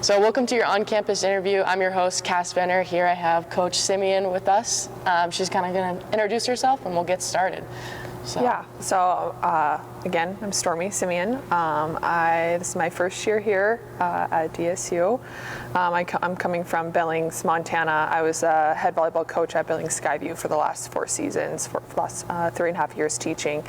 So welcome to your on-campus interview. I'm your host, Venner. Here I have Coach Siemion with us. She's kind of going to introduce herself and we'll get started. Again, I'm Stormy Siemion. This is my first year here at DSU. I'm coming from Billings, Montana. I was a head volleyball coach at Billings Skyview for the last 4 seasons, for the last 3.5 years teaching.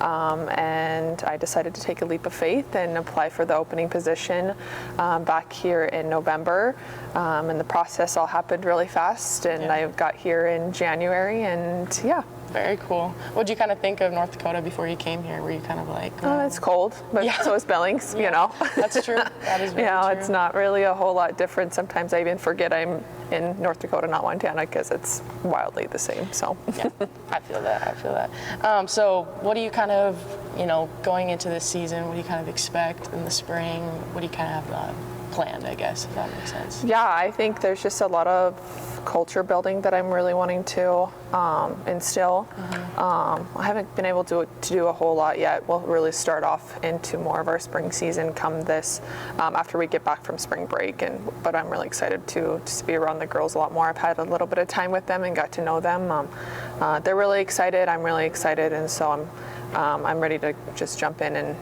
And I decided to take a leap of faith and apply for the opening position back here in November. And the process all happened really fast, and I got here in January, and yeah. Very cool. What did you kind of think of North Dakota before you came here? Were you kind of like, oh, it's cold, but so is Billings, you know. That's true. That is very true. It's not really a whole lot different. Sometimes I even forget I'm in North Dakota, not Montana, because it's wildly the same. So yeah, I feel that. So what do you kind of, going into this season, what do you kind of expect in the spring? What do you kind of have planned, I guess, if that makes sense? Yeah, I think there's just a lot of culture building that I'm really wanting to instill. I haven't been able to do a whole lot yet. We'll really start off into more of our spring season come this after we get back from spring break. But I'm really excited to just be around the girls a lot more. I've had a little bit of time with them and got to know them. They're really excited. I'm really excited, and so I'm ready to just jump in and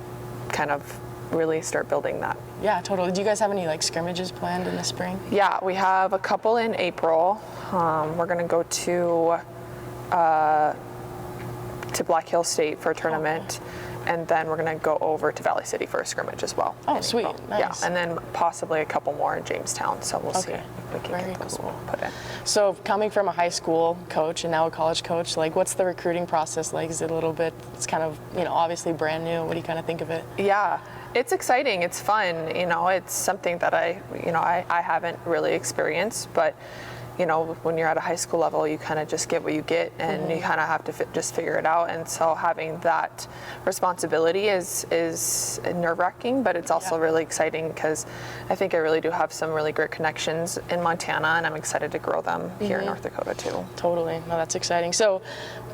kind of really start building that. Yeah, totally. Do you guys have any scrimmages planned in the spring? Yeah, we have a couple in April. We're going to go to Black Hill State for a tournament, and then we're going to go over to Valley City for a scrimmage as well. Oh, sweet. Nice. Yeah, and then possibly a couple more in Jamestown, so we'll see if we can Very get those cool. put in. So coming from a high school coach and now a college coach, what's the recruiting process like? Is it a little bit, it's kind of, obviously brand new. What do you kind of think of it? Yeah, it's exciting. It's fun. It's something that I haven't really experienced, but when you're at a high school level, you kind of just get what you get, and you kind of have to just figure it out. And so having that responsibility is nerve-wracking, but it's also really exciting because I think I really do have some really great connections in Montana, and I'm excited to grow them here in North Dakota too. Totally. No, that's exciting. So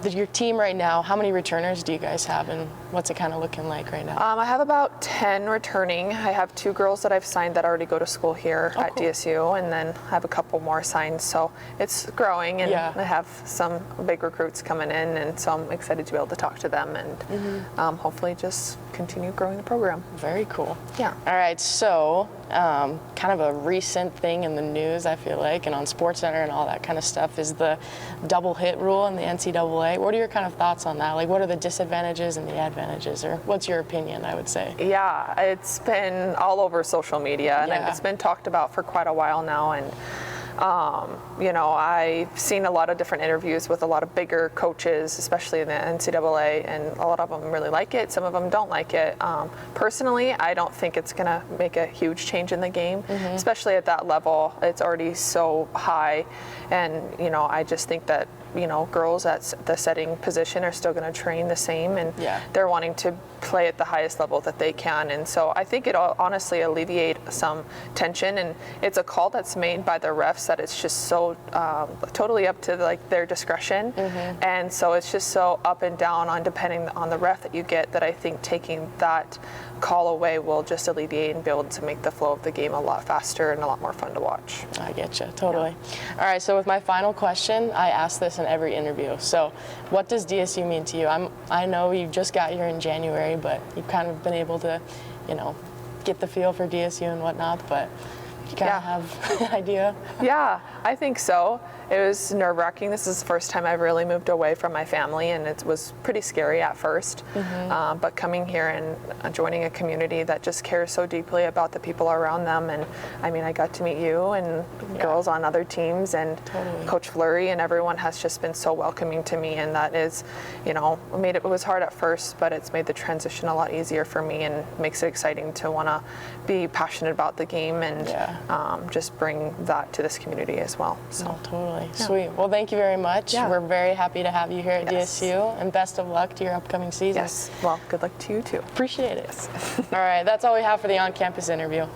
your team right now, how many returners do you guys have, and what's it kind of looking like right now? I have about 10 returning. I have 2 girls that I've signed that already go to school here at DSU, and then I have a couple more signed. So it's growing, and I have some big recruits coming in, and so I'm excited to be able to talk to them and hopefully just continue growing the program. Very cool. Yeah. All right, so kind of a recent thing in the news, I feel like, and on SportsCenter and all that kind of stuff is the double hit rule in the NCAA. What are your kind of thoughts on that? What are the disadvantages and the advantages, or what's your opinion, I would say? Yeah, it's been all over social media, and it's been talked about for quite a while now, and I've seen a lot of different interviews with a lot of bigger coaches, especially in the NCAA, and a lot of them really like it. Some of them don't like it. Personally, I don't think it's going to make a huge change in the game, especially at that level. It's already so high, and I just think that girls at the setting position are still going to train the same, and they're wanting to play at the highest level that they can. And so I think it'll honestly alleviate some tension, and it's a call that's made by the refs that it's just so totally up to their discretion. And so it's just so up and down on depending on the ref that you get, that I think taking that call away will just alleviate and be able to make the flow of the game a lot faster and a lot more fun to watch. I get you, totally. All right, so with my final question, I ask this in every interview. So what does DSU mean to you? I know you just got here in January, but you've kind of been able to, get the feel for DSU and whatnot, but you kind of have an idea? Yeah, I think so. It was nerve-wracking. This is the first time I've really moved away from my family, and it was pretty scary at first. But coming here and joining a community that just cares so deeply about the people around them, and I got to meet you and girls on other teams, and Coach Fleury, and everyone has just been so welcoming to me, and that is, it was hard at first, but it's made the transition a lot easier for me, and makes it exciting to want to be passionate about the game and just bring that to this community as well. So totally. Sweet. Well, thank you very much. We're very happy to have you here at DSU, and best of luck to your upcoming season. Yes. Well, good luck to you too. Appreciate it. All right, that's all we have for the on-campus interview.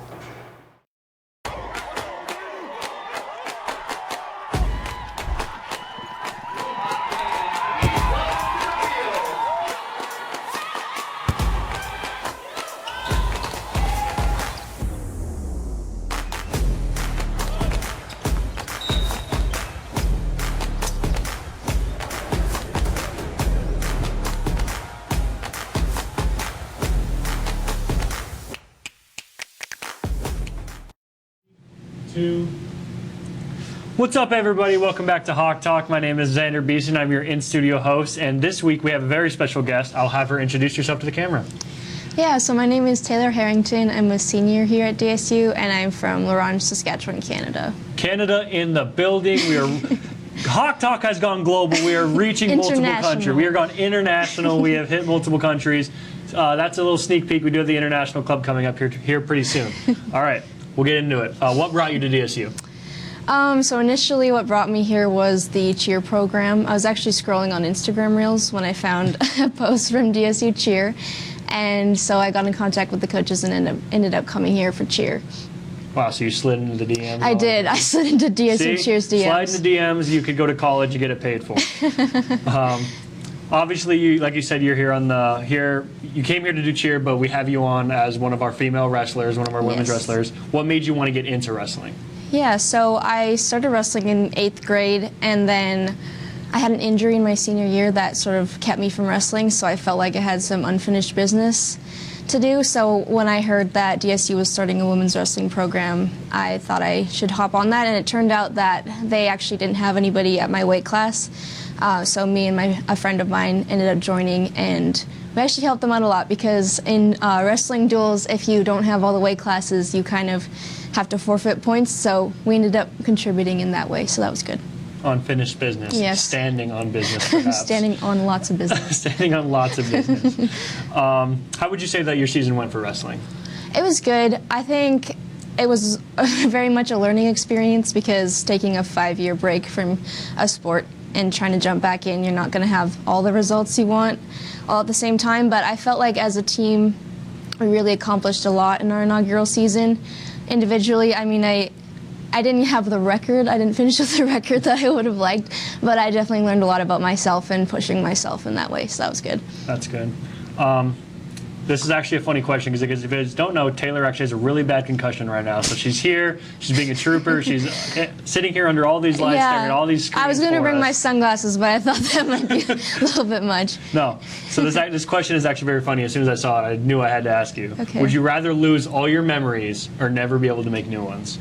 2. What's up, everybody? Welcome back to Hawk Talk. My name is Xander Beeson. I'm your in-studio host, and this week we have a very special guest. I'll have her introduce herself to the camera. Yeah, so my name is Taylor Harrington. I'm a senior here at DSU, and I'm from Laurent, Saskatchewan, Canada. Canada in the building. We are Hawk Talk has gone global. We are reaching multiple countries. We are gone international. We have hit multiple countries. That's a little sneak peek. We do have the international club coming up here pretty soon. All right, we'll get into it. What brought you to DSU? So initially what brought me here was the cheer program. I was actually scrolling on Instagram Reels when I found a post from DSU cheer. And so I got in contact with the coaches and ended up coming here for cheer. Wow, so you slid into the DMs? I did. I slid into DSU Cheer's DMs. Slide into DMs, you could go to college, you get it paid for. Obviously, like you said, you're here you came here to do cheer, but we have you on as one of our female wrestlers, one of our women's wrestlers. What made you want to get into wrestling? Yeah, so I started wrestling in 8th grade, and then I had an injury in my senior year that sort of kept me from wrestling, so I felt like I had some unfinished business to do. So when I heard that DSU was starting a women's wrestling program, I thought I should hop on that, and it turned out that they actually didn't have anybody at my weight class. So me and a friend of mine ended up joining, and we actually helped them out a lot because in wrestling duels, if you don't have all the weight classes, you kind of have to forfeit points. So we ended up contributing in that way, so that was good. Unfinished business. Yes. Standing on business, perhaps. Standing on lots of business. Standing on lots of business. How would you say that your season went for wrestling? It was good. I think it was very much a learning experience because taking a 5-year break from a sport and trying to jump back in, you're not going to have all the results you want all at the same time. But I felt like as a team, we really accomplished a lot in our inaugural season. Individually, I mean, I didn't have the record. I didn't finish with the record that I would have liked, but I definitely learned a lot about myself and pushing myself in that way, so that was good. That's good. This is actually a funny question because if you guys don't know, Taylor actually has a really bad concussion right now. So she's here, she's being a trooper, she's sitting here under all these lights, staring at all these screens. I was going to bring us. my sunglasses, but I thought that might be a little bit much. No. So this question is actually very funny. As soon as I saw it, I knew I had to ask you. Okay. Would you rather lose all your memories or never be able to make new ones?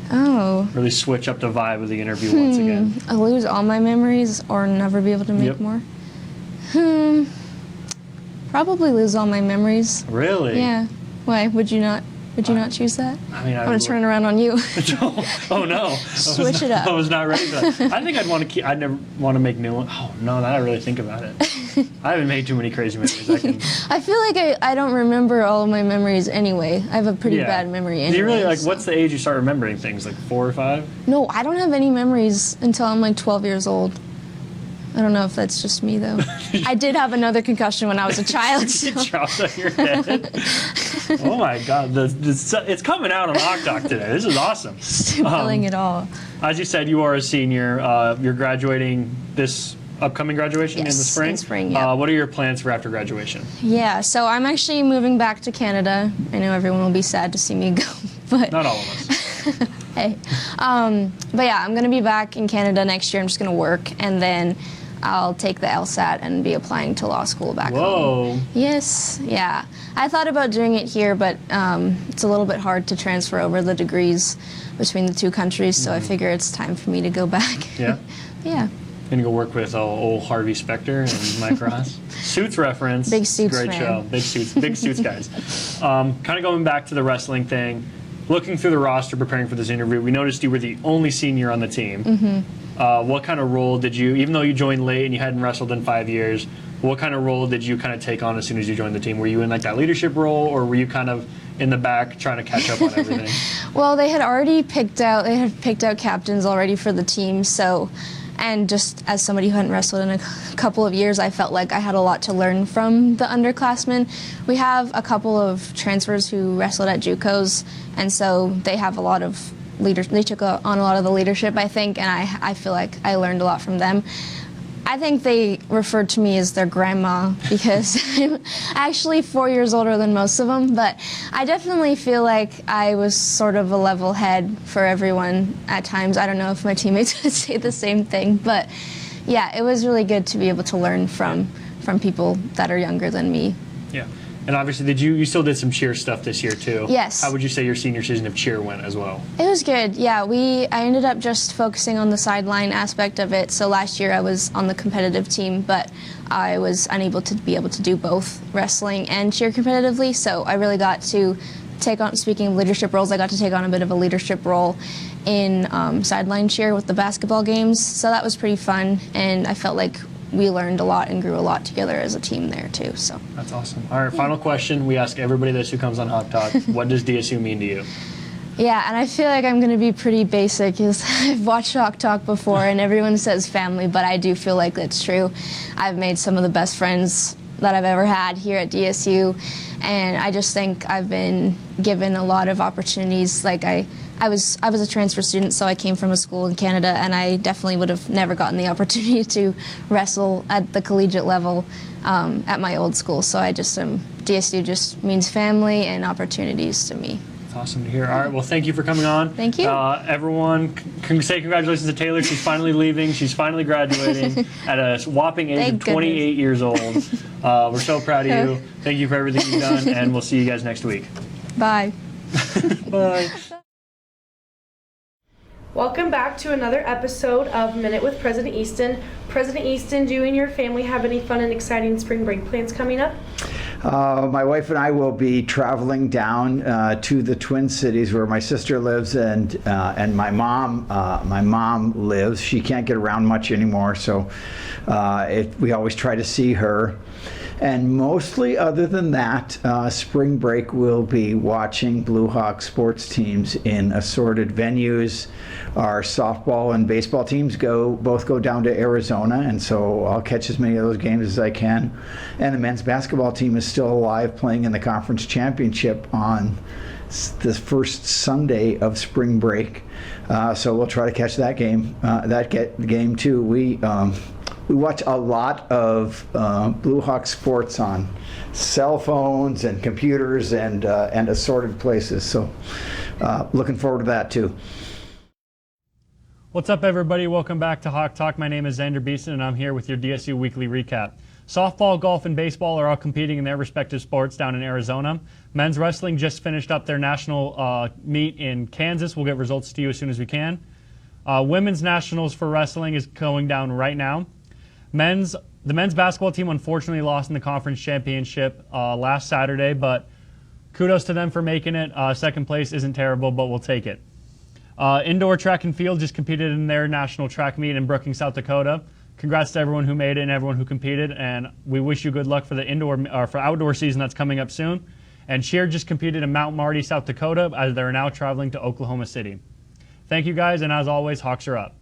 Oh. Really switch up the vibe of the interview once again. I lose all my memories or never be able to make more? Probably lose all my memories. Really? Yeah. Why? Would you not choose that? I mean, I'm going to turn it around on you. Oh no. Switch it up. I was not ready for that. I think I'd never want to make new ones. Oh no, now I really think about it. I haven't made too many crazy memories. I feel like I don't remember all of my memories anyway. I have a pretty bad memory anyway. Do you really, what's the age you start remembering things, like 4 or 5? No, I don't have any memories until I'm like 12 years old. I don't know if that's just me, though. I did have another concussion when I was a child. So. Dropped on your head. Oh my God, it's coming out on Hawk Talk today. This is awesome. Spilling it all. As you said, you are a senior. You're graduating this upcoming graduation in the spring? In spring, yeah. What are your plans for after graduation? Yeah, so I'm actually moving back to Canada. I know everyone will be sad to see me go, but... Not all of us. Hey. But yeah, I'm going to be back in Canada next year. I'm just going to work, and then I'll take the LSAT and be applying to law school back home. Whoa. Yes, yeah. I thought about doing it here, but it's a little bit hard to transfer over the degrees between the two countries, so I figure it's time for me to go back. Yeah? Yeah. Gonna go work with old Harvey Specter and Mike Ross. Suits reference. Big Suits Great fan. show. Big Suits guys. Kind of going back to the wrestling thing, looking through the roster, preparing for this interview, we noticed you were the only senior on the team. Mm-hmm. What kind of role did you, even though you joined late and you hadn't wrestled in 5 years, what kind of role did you kind of take on as soon as you joined the team? Were you in like that leadership role, or were you kind of in the back trying to catch up on everything? Well, they had picked out captains already for the team, so, and just as somebody who hadn't wrestled in a couple of years, I felt like I had a lot to learn from the underclassmen. We have a couple of transfers who wrestled at JUCOs, and so they have a lot of they took on a lot of the leadership, I think, and I feel like I learned a lot from them. I think they referred to me as their grandma because I'm actually 4 years older than most of them, but I definitely feel like I was sort of a level head for everyone at times. I don't know if my teammates would say the same thing, but yeah, it was really good to be able to learn from people that are younger than me. Yeah. And obviously, you still did some cheer stuff this year too? Yes. How would you say your senior season of cheer went as well? It was good. Yeah, I ended up just focusing on the sideline aspect of it. So last year I was on the competitive team, but I was unable to be able to do both wrestling and cheer competitively. So I really got to take on, speaking of leadership roles, I got to take on a bit of a leadership role in sideline cheer with the basketball games. So that was pretty fun, and I felt like we learned a lot and grew a lot together as a team there too. So that's awesome. All right, final question. We ask everybody this who comes on Hawk Talk. What does DSU mean to you? Yeah, and I feel like I'm going to be pretty basic because I've watched Hawk Talk before and everyone says family, but I do feel like that's true. I've made some of the best friends that I've ever had here at DSU, and I just think I've been given a lot of opportunities. Like I was a transfer student, so I came from a school in Canada, and I definitely would have never gotten the opportunity to wrestle at the collegiate level at my old school. So I just DSU just means family and opportunities to me. It's awesome to hear. All right, well, thank you for coming on. Thank you. Everyone, say congratulations to Taylor. She's finally leaving. She's finally graduating at a whopping age of 28 years old. We're so proud of you. Thank you for everything you've done, and we'll see you guys next week. Bye. Bye. Welcome back to another episode of Minute with President Easton. President Easton, do you and your family have any fun and exciting spring break plans coming up? My wife and I will be traveling down to the Twin Cities where my sister lives and my mom lives. She can't get around much anymore, so we always try to see her. And mostly, other than that, spring break we'll be watching Blue Hawk sports teams in assorted venues. Our softball and baseball teams both go down to Arizona, and so I'll catch as many of those games as I can. And the men's basketball team is still alive, playing in the conference championship on the first Sunday of spring break. So we'll try to catch that game. Game too. We watch a lot of Blue Hawk sports on cell phones and computers and assorted places. So looking forward to that too. What's up, everybody? Welcome back to Hawk Talk. My name is Xander Beeson, and I'm here with your DSU Weekly Recap. Softball, golf, and baseball are all competing in their respective sports down in Arizona. Men's wrestling just finished up their national meet in Kansas. We'll get results to you as soon as we can. Women's nationals for wrestling is going down right now. The men's basketball team unfortunately lost in the conference championship last Saturday, but kudos to them for making it. Second place isn't terrible, but we'll take it. Indoor track and field just competed in their national track meet in Brookings, South Dakota. Congrats to everyone who made it and everyone who competed, and we wish you good luck for the outdoor season that's coming up soon. And cheer just competed in Mount Marty, South Dakota, as they're now traveling to Oklahoma City. Thank you guys, and as always, Hawks are up.